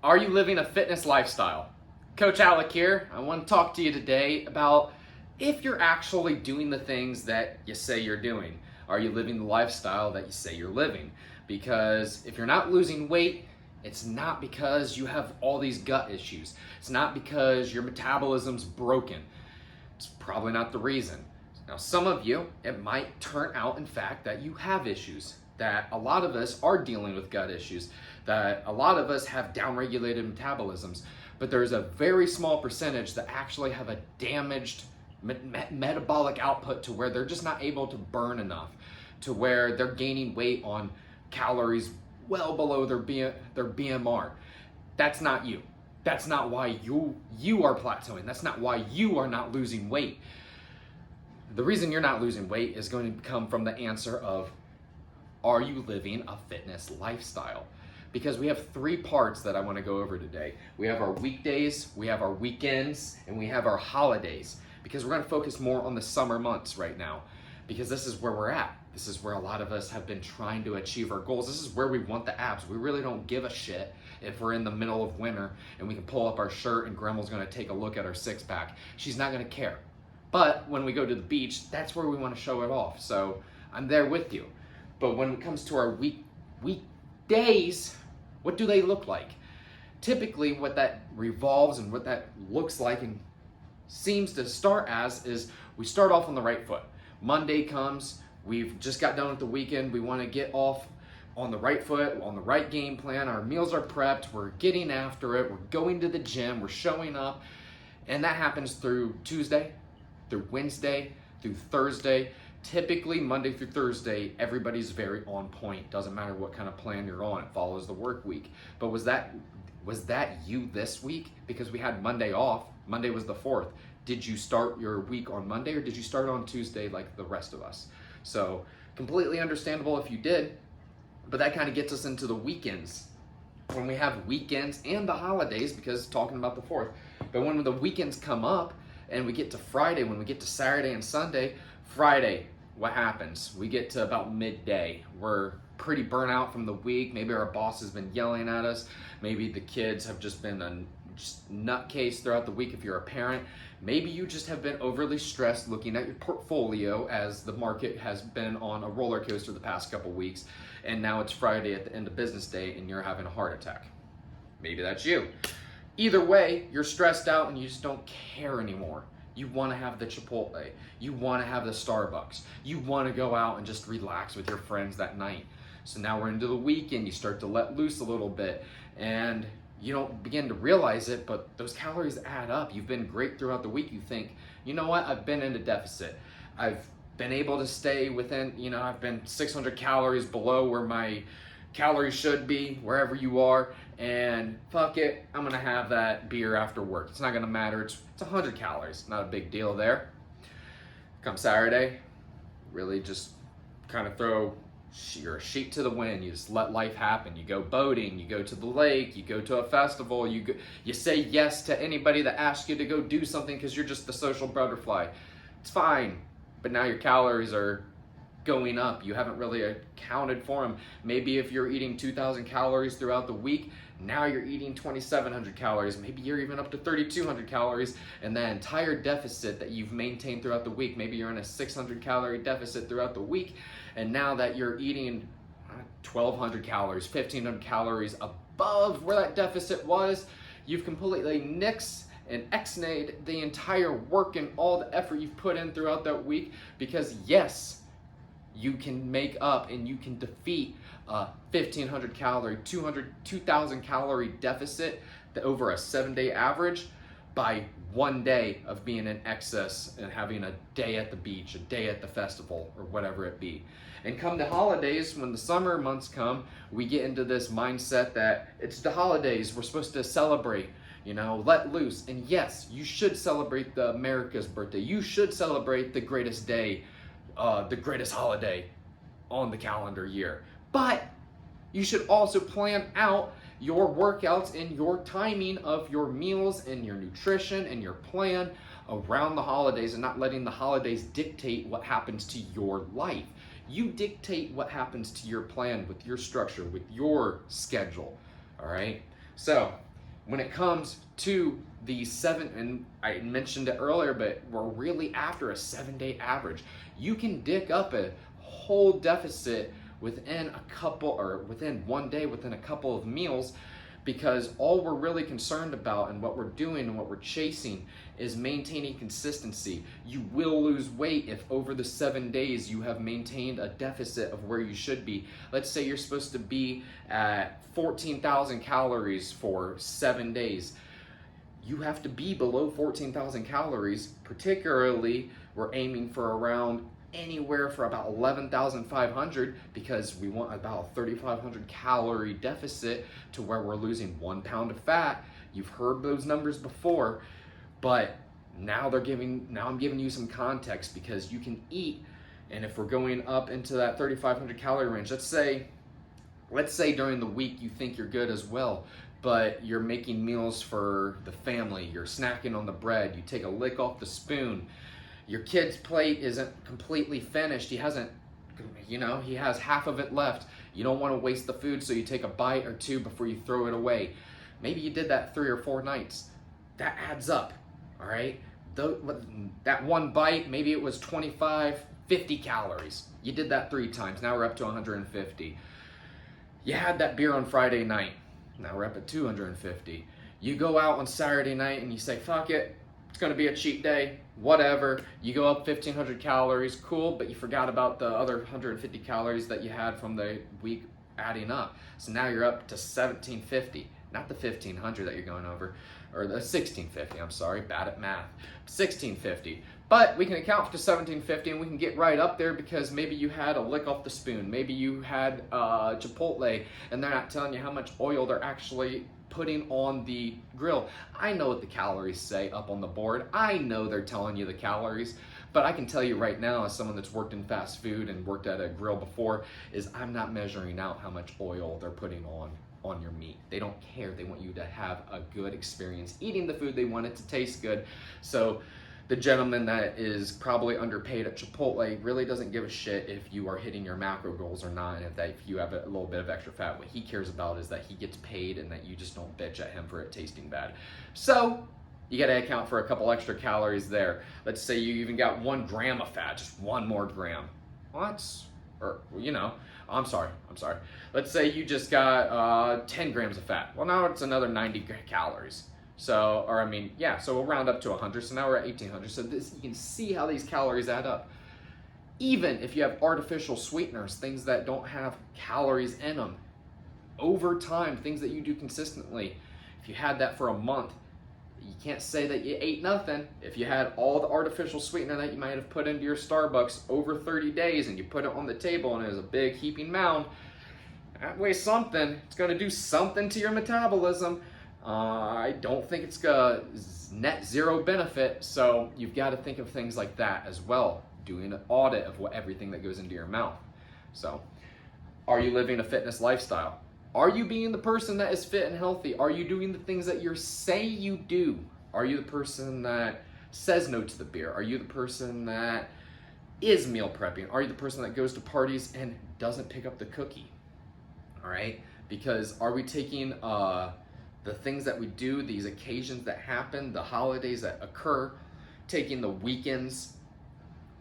Are you living a fitness lifestyle? Coach Alec here. I want to talk to you today about if you're actually doing the things that you say you're doing. Are you living the lifestyle that you say you're living? Because if you're not losing weight, it's not because you have all these gut issues. It's not because your metabolism's broken. It's probably not the reason. Now, some of you, it might turn out, in fact, that you have issues, that a lot of us are dealing with gut issues, that a lot of us have downregulated metabolisms, but there's a very small percentage that actually have a damaged metabolic output to where they're just not able to burn enough, to where they're gaining weight on calories well below their BMR. That's not you. That's not why you are plateauing. That's not why you are not losing weight. The reason you're not losing weight is going to come from the answer of, are you living a fitness lifestyle? Because we have three parts that I want to go over today. We have our weekdays, we have our weekends, and we have our holidays. Because we're going to focus more on the summer months right now. Because this is where we're at. This is where a lot of us have been trying to achieve our goals. This is where we want the abs. We really don't give a shit if we're in the middle of winter and we can pull up our shirt and Grandma's going to take a look at our six pack. She's not going to care. But when we go to the beach, that's where we want to show it off. So I'm there with you. But when it comes to our weekdays, what do they look like? Typically, what that revolves and what that looks like and seems to start as is we start off on the right foot. Monday comes, we've just got done with the weekend, we want to get off on the right foot, on the right game plan, our meals are prepped, we're getting after it, we're going to the gym, we're showing up, and that happens through Tuesday, through Wednesday, through Thursday. Typically, Monday through Thursday, everybody's very on point. Doesn't matter what kind of plan you're on, it follows the work week. But was that you this week? Because we had Monday off. Monday was the 4th. Did you start your week on Monday or did you start on Tuesday like the rest of us? So completely understandable if you did, but that kind of gets us into the weekends. When we have weekends and the holidays, because talking about the 4th, but when the weekends come up and we get to Friday, when we get to Saturday and Sunday, Friday, what happens? We get to about midday. We're pretty burnt out from the week. Maybe our boss has been yelling at us. Maybe the kids have just been a nutcase throughout the week if you're a parent. Maybe you just have been overly stressed looking at your portfolio as the market has been on a roller coaster the past couple weeks, and now it's Friday at the end of business day and you're having a heart attack. Maybe that's you. Either way, you're stressed out and you just don't care anymore. You want to have the Chipotle. You want to have the Starbucks. You want to go out and just relax with your friends that night. So now we're into the weekend. You start to let loose a little bit and you don't begin to realize it, but those calories add up. You've been great throughout the week. You think, you know what? I've been in a deficit. I've been able to stay within, I've been 600 calories below where my calories should be, wherever you are, and fuck it, I'm gonna have that beer after work. It's not gonna matter, it's 100 calories, not a big deal there. Come Saturday, really just kind of throw your sheet to the wind. You just let life happen. You go boating, you go to the lake, you go to a festival, you say yes to anybody that asks you to go do something because you're just the social butterfly. It's fine, but now your calories are going up. You haven't really accounted for them. Maybe if you're eating 2,000 calories throughout the week, now you're eating 2,700 calories. Maybe you're even up to 3,200 calories, and that entire deficit that you've maintained throughout the week, maybe you're in a 600 calorie deficit throughout the week, and now that you're eating 1,200 calories, 1,500 calories above where that deficit was, you've completely nixed and ex-nayed the entire work and all the effort you've put in throughout that week, because yes, you can make up and you can defeat a 1,500 calorie, 2,000 calorie deficit over a 7-day average by one day of being in excess and having a day at the beach, a day at the festival, or whatever it be. And come the holidays, when the summer months come, we get into this mindset that it's the holidays, we're supposed to celebrate, let loose. And yes, you should celebrate the America's birthday. You should celebrate the greatest day, the greatest holiday on the calendar year. But you should also plan out your workouts and your timing of your meals and your nutrition and your plan around the holidays, and not letting the holidays dictate what happens to your life. You dictate what happens to your plan with your structure, with your schedule, all right? So When it comes to the seven, and I mentioned it earlier, but we're really after a 7-day average. You can dig up a whole deficit within a couple, or within one day, within a couple of meals, because all we're really concerned about and what we're doing and what we're chasing is maintaining consistency. You will lose weight if over the 7 days you have maintained a deficit of where you should be. Let's say you're supposed to be at 14,000 calories for 7 days. You have to be below 14,000 calories, particularly we're aiming for around anywhere for about 11,500, because we want about a 3,500 calorie deficit to where we're losing 1 pound of fat. You've heard those numbers before, but now I'm giving you some context, because you can eat, and if we're going up into that 3,500 calorie range, let's say during the week you think you're good as well, but you're making meals for the family, you're snacking on the bread, you take a lick off the spoon, your kid's plate isn't completely finished, he has half of it left. You don't want to waste the food, so you take a bite or two before you throw it away. Maybe you did that 3 or 4 nights. That adds up, all right? That one bite, maybe it was 25, 50 calories. You did that 3 times, now we're up to 150. You had that beer on Friday night, now we're up at 250. You go out on Saturday night and you say, fuck it, it's gonna be a cheat day, whatever. You go up 1,500 calories, cool, but you forgot about the other 150 calories that you had from the week adding up. So now you're up to 1,750, not the 1,500 that you're going over, or the 1,650, I'm sorry, bad at math, 1,650. But we can account for 1,750 and we can get right up there, because maybe you had a lick off the spoon, maybe you had Chipotle, and they're not telling you how much oil they're actually putting on the grill. I know what the calories say up on the board. I know they're telling you the calories, but I can tell you right now, as someone that's worked in fast food and worked at a grill before, is I'm not measuring out how much oil they're putting on your meat. They don't care. They want you to have a good experience eating the food. They want it to taste good. So the gentleman that is probably underpaid at Chipotle really doesn't give a shit if you are hitting your macro goals or not, and if you have a little bit of extra fat. What he cares about is that he gets paid and that you just don't bitch at him for it tasting bad. So you got to account for a couple extra calories there. Let's say you even got 1 gram of fat, just 1 more gram. I'm sorry. Let's say you just got 10 grams of fat. Well, now it's another 90 calories. So we'll round up to 100. So now we're at 1,800. So you can see how these calories add up. Even if you have artificial sweeteners, things that don't have calories in them, over time, things that you do consistently, if you had that for a month, you can't say that you ate nothing. If you had all the artificial sweetener that you might have put into your Starbucks over 30 days and you put it on the table and it was a big heaping mound, that weighs something. It's going to do something to your metabolism. I don't think it's a net zero benefit, so you've got to think of things like that as well, doing an audit of everything that goes into your mouth. So, are you living a fitness lifestyle? Are you being the person that is fit and healthy? Are you doing the things that you say you do? Are you the person that says no to the beer? Are you the person that is meal prepping? Are you the person that goes to parties and doesn't pick up the cookie? All right, because are we taking the things that we do, these occasions that happen, the holidays that occur, taking the weekends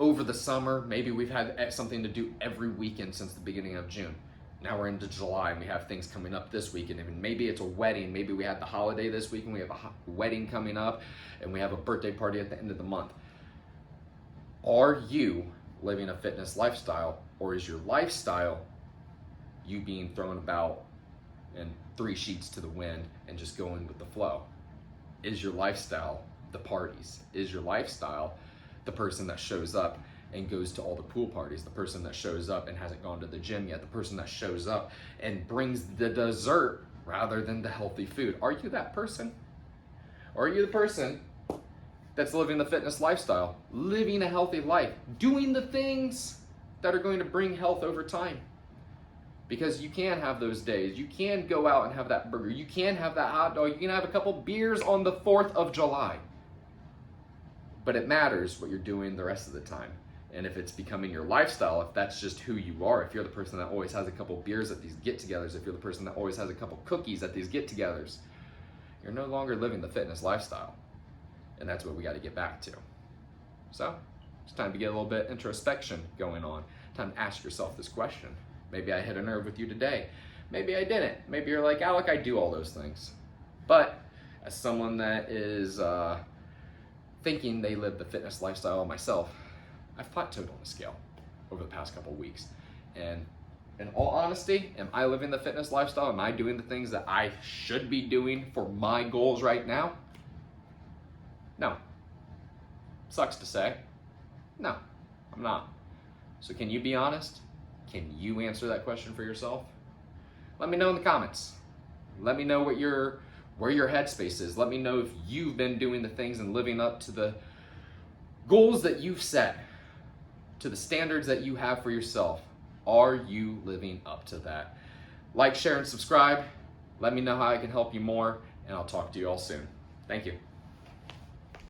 over the summer? Maybe we've had something to do every weekend since the beginning of June. Now we're into July and we have things coming up this weekend. I mean, maybe it's a wedding. Maybe we had the holiday this week and we have a wedding coming up and we have a birthday party at the end of the month. Are you living a fitness lifestyle, or is your lifestyle you being thrown about and 3 sheets to the wind and just going with the flow? Is your lifestyle the parties? Is your lifestyle the person that shows up and goes to all the pool parties, the person that shows up and hasn't gone to the gym yet, the person that shows up and brings the dessert rather than the healthy food? Are you that person? Or are you the person that's living the fitness lifestyle, living a healthy life, doing the things that are going to bring health over time? Because you can have those days. You can go out and have that burger. You can have that hot dog. You can have a couple beers on the 4th of July. But it matters what you're doing the rest of the time. And if it's becoming your lifestyle, if that's just who you are, if you're the person that always has a couple beers at these get-togethers, if you're the person that always has a couple cookies at these get-togethers, you're no longer living the fitness lifestyle. And that's what we got to get back to. So it's time to get a little bit introspection going on. Time to ask yourself this question. Maybe I hit a nerve with you today. Maybe I didn't. Maybe you're like, Alec, I do all those things. But as someone that is thinking they live the fitness lifestyle myself, I've plateaued on the scale over the past couple of weeks. And in all honesty, am I living the fitness lifestyle? Am I doing the things that I should be doing for my goals right now? No. Sucks to say. No, I'm not. So can you be honest? Can you answer that question for yourself? Let me know in the comments. Let me know where your headspace is. Let me know if you've been doing the things and living up to the goals that you've set, to the standards that you have for yourself. Are you living up to that? Like, share, and subscribe. Let me know how I can help you more, and I'll talk to you all soon. Thank you.